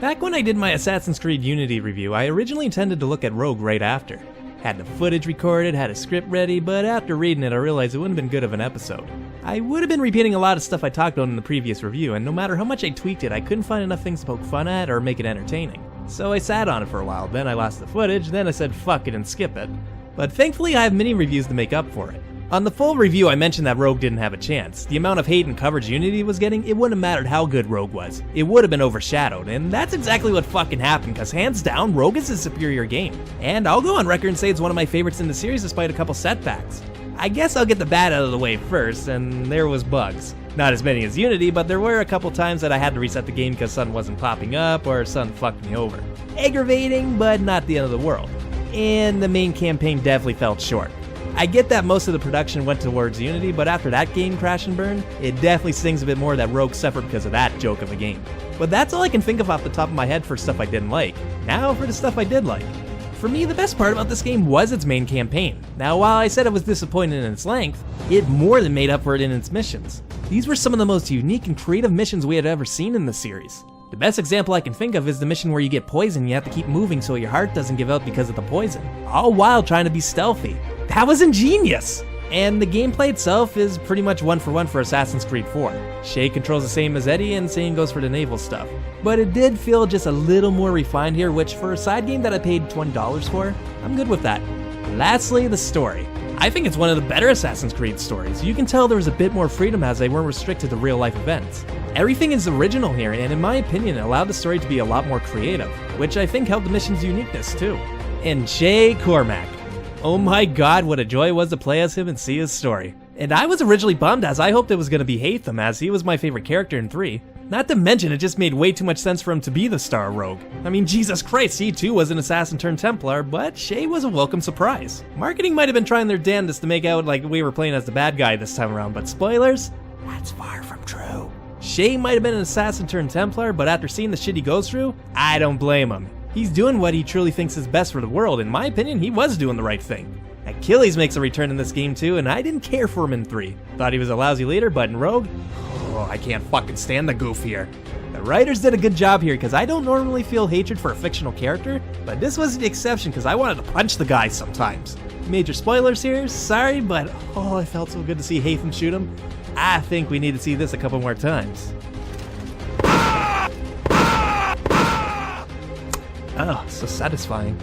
Back when I did my Assassin's Creed Unity review, I originally intended to look at Rogue right after. Had the footage recorded, had a script ready, but after reading it I realized it wouldn't have been good of an episode. I would have been repeating a lot of stuff I talked about in the previous review, and no matter how much I tweaked it, I couldn't find enough things to poke fun at or make it entertaining. So I sat on it for a while, then I lost the footage, then I said fuck it and skip it. But thankfully I have mini reviews to make up for it. On the full review, I mentioned that Rogue didn't have a chance. The amount of hate and coverage Unity was getting, it wouldn't have mattered how good Rogue was. It would have been overshadowed, and that's exactly what fucking happened, cause hands down, Rogue is a superior game. And I'll go on record and say it's one of my favorites in the series despite a couple setbacks. I guess I'll get the bad out of the way first, and there was bugs. Not as many as Unity, but there were a couple times that I had to reset the game because something wasn't popping up or something fucked me over. Aggravating, but not the end of the world. And the main campaign definitely fell short. I get that most of the production went towards Unity, but after that game crash and burn, it definitely stings a bit more that Rogue suffered because of that joke of a game. But that's all I can think of off the top of my head for stuff I didn't like. Now for the stuff I did like. For me, the best part about this game was its main campaign. Now while I said it was disappointing in its length, it more than made up for it in its missions. These were some of the most unique and creative missions we had ever seen in the series. The best example I can think of is the mission where you get poisoned and you have to keep moving so your heart doesn't give out because of the poison, all while trying to be stealthy. That was ingenious! And the gameplay itself is pretty much one for Assassin's Creed 4. Shay controls the same as Eddie and same goes for the naval stuff. But it did feel just a little more refined here, which for a side game that I paid $20 for, I'm good with that. Lastly, the story. I think it's one of the better Assassin's Creed stories. You can tell there was a bit more freedom as they weren't restricted to real life events. Everything is original here, and in my opinion, it allowed the story to be a lot more creative, which I think helped the mission's uniqueness too. And Jay Cormac. Oh my god, what a joy it was to play as him and see his story. And I was originally bummed as I hoped it was going to be Haytham, as he was my favorite character in 3. Not to mention it just made way too much sense for him to be the star Rogue. I mean, Jesus Christ, he too was an assassin turned Templar, but Shay was a welcome surprise. Marketing might have been trying their damnedest to make out like we were playing as the bad guy this time around, but spoilers? That's far from true. Shay might have been an assassin turned Templar, but after seeing the shit he goes through, I don't blame him. He's doing what he truly thinks is best for the world. In my opinion, he was doing the right thing. Achilles makes a return in this game too, and I didn't care for him in 3. Thought he was a lousy leader, but in Rogue, oh, I can't fucking stand the goof here. The writers did a good job here, because I don't normally feel hatred for a fictional character, but this was the exception because I wanted to punch the guy sometimes. Major spoilers here, sorry, but oh, it felt so good to see Haytham shoot him. I think we need to see this a couple more times. Oh, so satisfying.